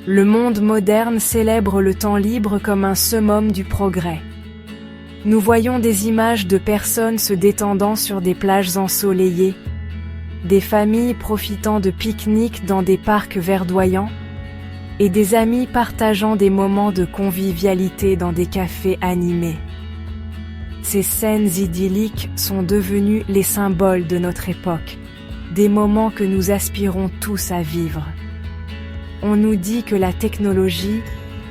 Le monde moderne célèbre le temps libre comme un summum du progrès. Nous voyons des images de personnes se détendant sur des plages ensoleillées, des familles profitant de pique-niques dans des parcs verdoyants, et des amis partageant des moments de convivialité dans des cafés animés. Ces scènes idylliques sont devenues les symboles de notre époque, des moments que nous aspirons tous à vivre. On nous dit que la technologie,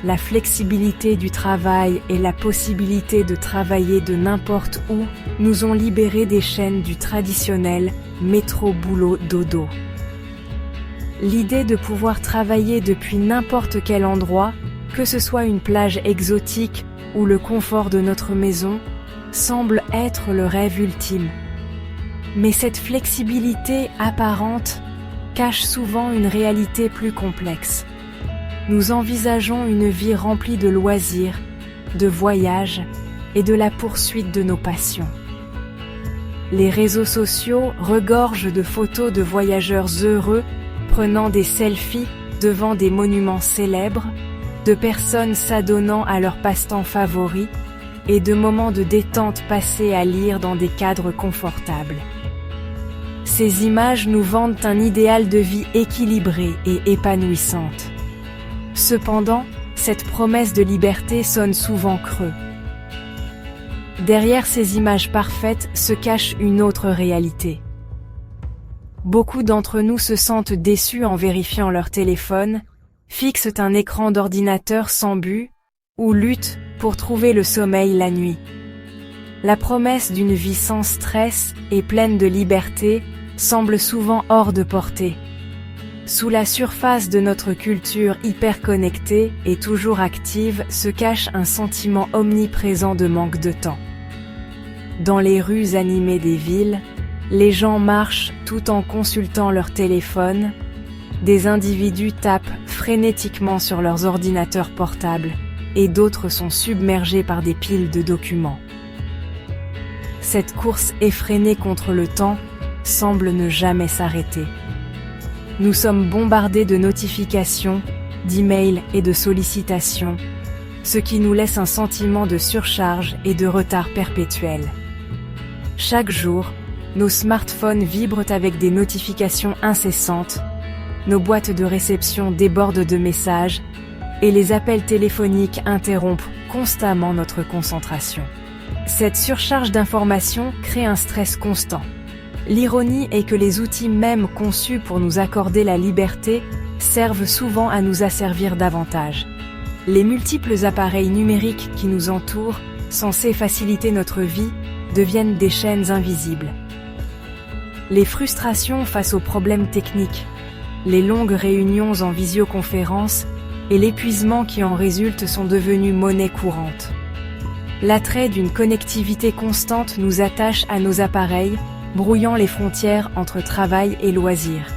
la flexibilité du travail et la possibilité de travailler de n'importe où nous ont libérés des chaînes du traditionnel métro-boulot-dodo. L'idée de pouvoir travailler depuis n'importe quel endroit, que ce soit une plage exotique ou le confort de notre maison, semble être le rêve ultime. Mais cette flexibilité apparente cache souvent une réalité plus complexe. Nous envisageons une vie remplie de loisirs, de voyages et de la poursuite de nos passions. Les réseaux sociaux regorgent de photos de voyageurs heureux prenant des selfies devant des monuments célèbres, de personnes s'adonnant à leurs passe-temps favoris et de moments de détente passés à lire dans des cadres confortables. Ces images nous vendent un idéal de vie équilibrée et épanouissante. Cependant, cette promesse de liberté sonne souvent creux. Derrière ces images parfaites se cache une autre réalité. Beaucoup d'entre nous se sentent déçus en vérifiant leur téléphone, fixent un écran d'ordinateur sans but, ou luttent pour trouver le sommeil la nuit. La promesse d'une vie sans stress et pleine de liberté semble souvent hors de portée. Sous la surface de notre culture hyper connectée et toujours active se cache un sentiment omniprésent de manque de temps. Dans les rues animées des villes, les gens marchent tout en consultant leur téléphone, des individus tapent frénétiquement sur leurs ordinateurs portables, et d'autres sont submergés par des piles de documents. Cette course effrénée contre le temps semble ne jamais s'arrêter. Nous sommes bombardés de notifications, d'emails et de sollicitations, ce qui nous laisse un sentiment de surcharge et de retard perpétuel. Chaque jour, nos smartphones vibrent avec des notifications incessantes, nos boîtes de réception débordent de messages, et les appels téléphoniques interrompent constamment notre concentration. Cette surcharge d'informations crée un stress constant. L'ironie est que les outils même conçus pour nous accorder la liberté servent souvent à nous asservir davantage. Les multiples appareils numériques qui nous entourent, censés faciliter notre vie, deviennent des chaînes invisibles. Les frustrations face aux problèmes techniques, les longues réunions en visioconférence et l'épuisement qui en résulte sont devenus monnaie courante. L'attrait d'une connectivité constante nous attache à nos appareils, brouillant les frontières entre travail et loisirs.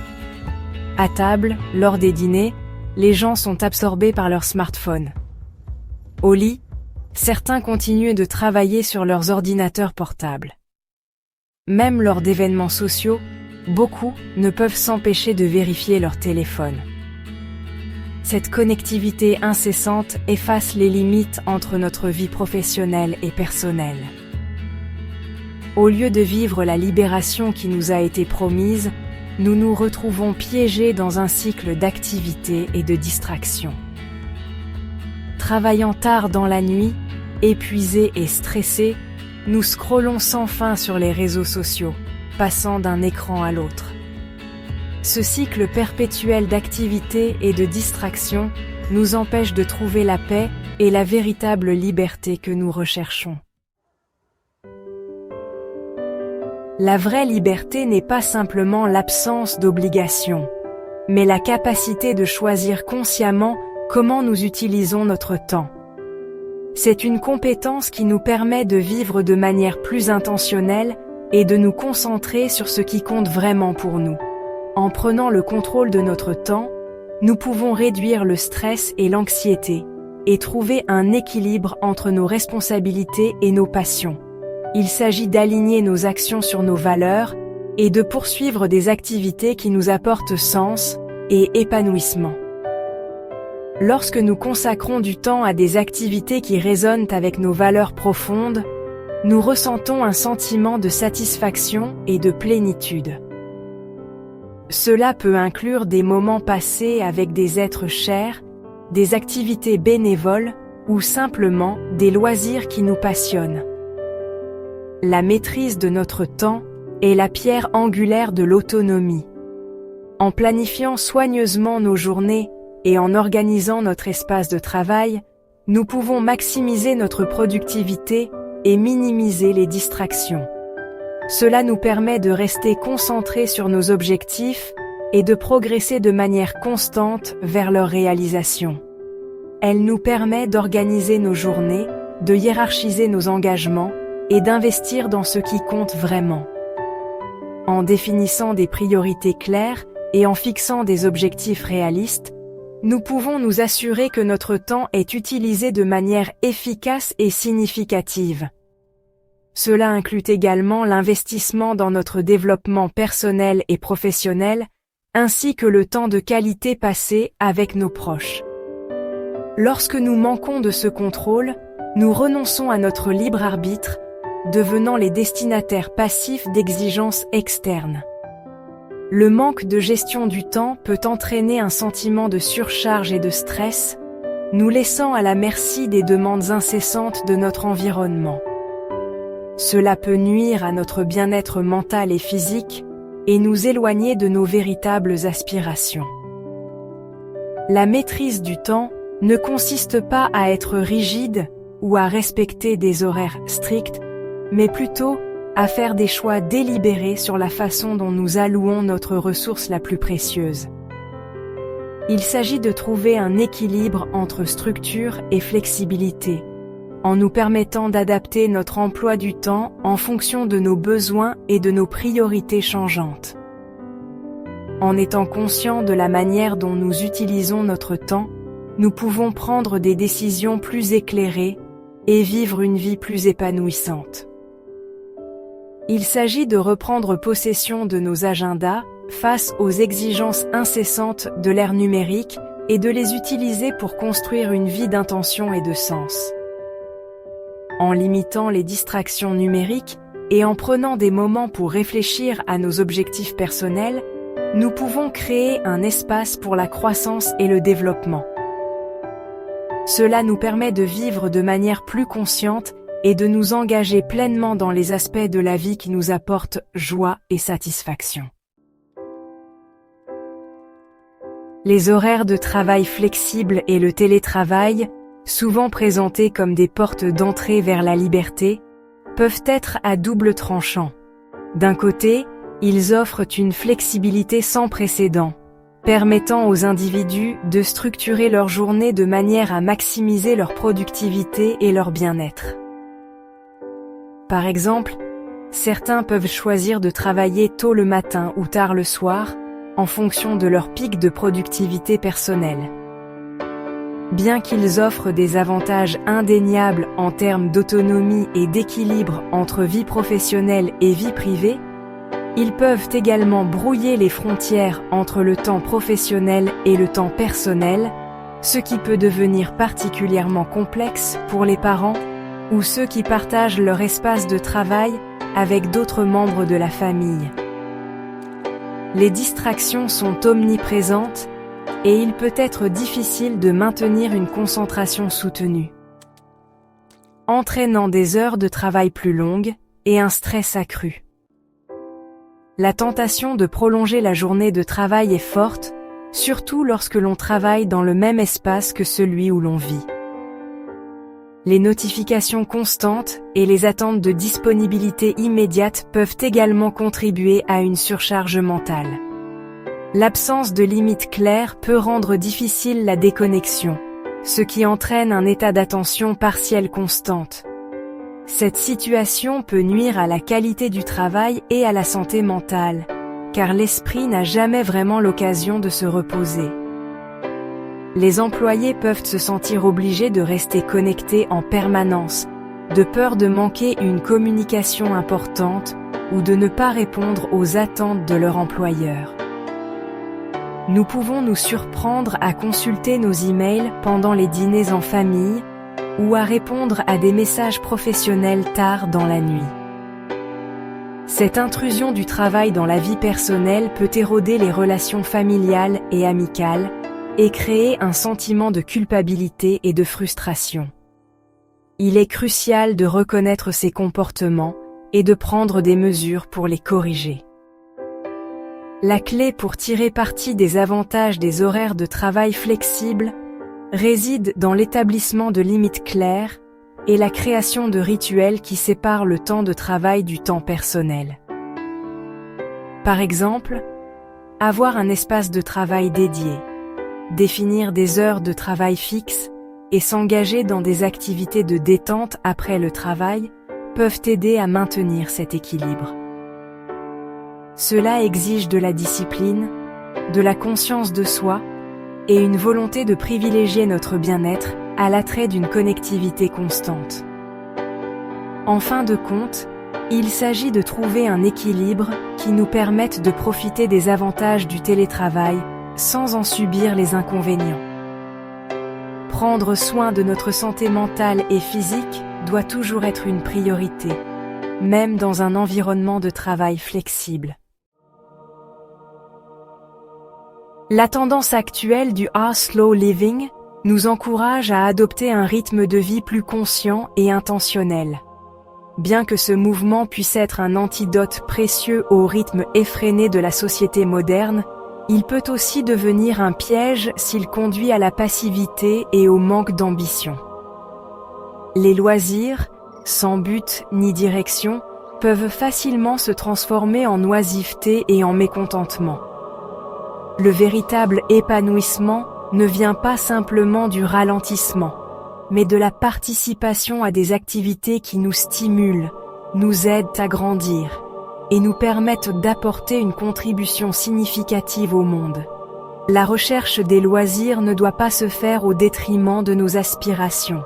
À table, lors des dîners, les gens sont absorbés par leur smartphone. Au lit, certains continuent de travailler sur leurs ordinateurs portables. Même lors d'événements sociaux, beaucoup ne peuvent s'empêcher de vérifier leur téléphone. Cette connectivité incessante efface les limites entre notre vie professionnelle et personnelle. Au lieu de vivre la libération qui nous a été promise, nous nous retrouvons piégés dans un cycle d'activité et de distraction. Travaillant tard dans la nuit, épuisés et stressés, nous scrollons sans fin sur les réseaux sociaux, passant d'un écran à l'autre. Ce cycle perpétuel d'activité et de distraction nous empêche de trouver la paix et la véritable liberté que nous recherchons. La vraie liberté n'est pas simplement l'absence d'obligations, mais la capacité de choisir consciemment comment nous utilisons notre temps. C'est une compétence qui nous permet de vivre de manière plus intentionnelle et de nous concentrer sur ce qui compte vraiment pour nous. En prenant le contrôle de notre temps, nous pouvons réduire le stress et l'anxiété et trouver un équilibre entre nos responsabilités et nos passions. Il s'agit d'aligner nos actions sur nos valeurs et de poursuivre des activités qui nous apportent sens et épanouissement. Lorsque nous consacrons du temps à des activités qui résonnent avec nos valeurs profondes, nous ressentons un sentiment de satisfaction et de plénitude. Cela peut inclure des moments passés avec des êtres chers, des activités bénévoles ou simplement des loisirs qui nous passionnent. La maîtrise de notre temps est la pierre angulaire de l'autonomie. En planifiant soigneusement nos journées et en organisant notre espace de travail, nous pouvons maximiser notre productivité et minimiser les distractions. Cela nous permet de rester concentrés sur nos objectifs et de progresser de manière constante vers leur réalisation. Elle nous permet d'organiser nos journées, de hiérarchiser nos engagements et d'investir dans ce qui compte vraiment. En définissant des priorités claires et en fixant des objectifs réalistes, nous pouvons nous assurer que notre temps est utilisé de manière efficace et significative. Cela inclut également l'investissement dans notre développement personnel et professionnel, ainsi que le temps de qualité passé avec nos proches. Lorsque nous manquons de ce contrôle, nous renonçons à notre libre arbitre, devenant les destinataires passifs d'exigences externes. Le manque de gestion du temps peut entraîner un sentiment de surcharge et de stress, nous laissant à la merci des demandes incessantes de notre environnement. Cela peut nuire à notre bien-être mental et physique et nous éloigner de nos véritables aspirations. La maîtrise du temps ne consiste pas à être rigide ou à respecter des horaires stricts, mais plutôt à faire des choix délibérés sur la façon dont nous allouons notre ressource la plus précieuse. Il s'agit de trouver un équilibre entre structure et flexibilité, en nous permettant d'adapter notre emploi du temps en fonction de nos besoins et de nos priorités changeantes. En étant conscients de la manière dont nous utilisons notre temps, nous pouvons prendre des décisions plus éclairées et vivre une vie plus épanouissante. Il s'agit de reprendre possession de nos agendas face aux exigences incessantes de l'ère numérique et de les utiliser pour construire une vie d'intention et de sens. En limitant les distractions numériques et en prenant des moments pour réfléchir à nos objectifs personnels, nous pouvons créer un espace pour la croissance et le développement. Cela nous permet de vivre de manière plus consciente et de nous engager pleinement dans les aspects de la vie qui nous apportent joie et satisfaction. Les horaires de travail flexibles et le télétravail, souvent présentés comme des portes d'entrée vers la liberté, peuvent être à double tranchant. D'un côté, ils offrent une flexibilité sans précédent, permettant aux individus de structurer leur journée de manière à maximiser leur productivité et leur bien-être. Par exemple, certains peuvent choisir de travailler tôt le matin ou tard le soir, en fonction de leur pic de productivité personnelle. Bien qu'ils offrent des avantages indéniables en termes d'autonomie et d'équilibre entre vie professionnelle et vie privée, ils peuvent également brouiller les frontières entre le temps professionnel et le temps personnel, ce qui peut devenir particulièrement complexe pour les parents ou ceux qui partagent leur espace de travail avec d'autres membres de la famille. Les distractions sont omniprésentes et il peut être difficile de maintenir une concentration soutenue, entraînant des heures de travail plus longues et un stress accru. La tentation de prolonger la journée de travail est forte, surtout lorsque l'on travaille dans le même espace que celui où l'on vit. Les notifications constantes et les attentes de disponibilité immédiate peuvent également contribuer à une surcharge mentale. L'absence de limites claires peut rendre difficile la déconnexion, ce qui entraîne un état d'attention partielle constante. Cette situation peut nuire à la qualité du travail et à la santé mentale, car l'esprit n'a jamais vraiment l'occasion de se reposer. Les employés peuvent se sentir obligés de rester connectés en permanence, de peur de manquer une communication importante ou de ne pas répondre aux attentes de leur employeur. Nous pouvons nous surprendre à consulter nos emails pendant les dîners en famille ou à répondre à des messages professionnels tard dans la nuit. Cette intrusion du travail dans la vie personnelle peut éroder les relations familiales et amicales et créer un sentiment de culpabilité et de frustration. Il est crucial de reconnaître ces comportements et de prendre des mesures pour les corriger. La clé pour tirer parti des avantages des horaires de travail flexibles réside dans l'établissement de limites claires et la création de rituels qui séparent le temps de travail du temps personnel. Par exemple, avoir un espace de travail dédié, définir des heures de travail fixes et s'engager dans des activités de détente après le travail peuvent aider à maintenir cet équilibre. Cela exige de la discipline, de la conscience de soi et une volonté de privilégier notre bien-être à l'attrait d'une connectivité constante. En fin de compte, il s'agit de trouver un équilibre qui nous permette de profiter des avantages du télétravail sans en subir les inconvénients. Prendre soin de notre santé mentale et physique doit toujours être une priorité, même dans un environnement de travail flexible. La tendance actuelle du slow living nous encourage à adopter un rythme de vie plus conscient et intentionnel. Bien que ce mouvement puisse être un antidote précieux au rythme effréné de la société moderne, il peut aussi devenir un piège s'il conduit à la passivité et au manque d'ambition. Les loisirs, sans but ni direction, peuvent facilement se transformer en oisiveté et en mécontentement. Le véritable épanouissement ne vient pas simplement du ralentissement, mais de la participation à des activités qui nous stimulent, nous aident à grandir et nous permettent d'apporter une contribution significative au monde. La recherche des loisirs ne doit pas se faire au détriment de nos aspirations.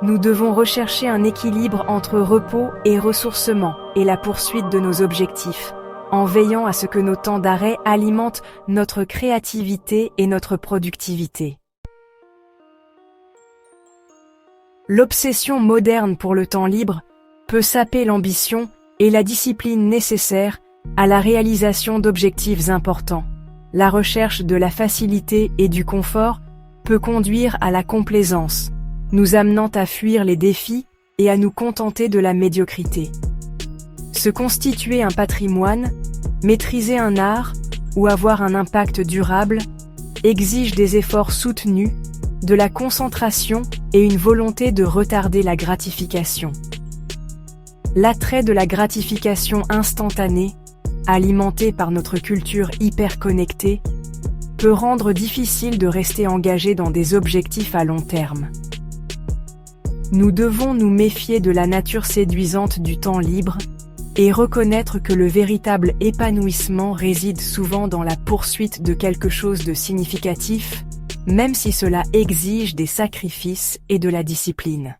Nous devons rechercher un équilibre entre repos et ressourcement et la poursuite de nos objectifs, en veillant à ce que nos temps d'arrêt alimentent notre créativité et notre productivité. L'obsession moderne pour le temps libre peut saper l'ambition et la discipline nécessaires à la réalisation d'objectifs importants. La recherche de la facilité et du confort peut conduire à la complaisance, nous amenant à fuir les défis et à nous contenter de la médiocrité. Se constituer un patrimoine, maîtriser un art ou avoir un impact durable exige des efforts soutenus, de la concentration et une volonté de retarder la gratification. L'attrait de la gratification instantanée, alimentée par notre culture hyper connectée, peut rendre difficile de rester engagé dans des objectifs à long terme. Nous devons nous méfier de la nature séduisante du temps libre et reconnaître que le véritable épanouissement réside souvent dans la poursuite de quelque chose de significatif, même si cela exige des sacrifices et de la discipline.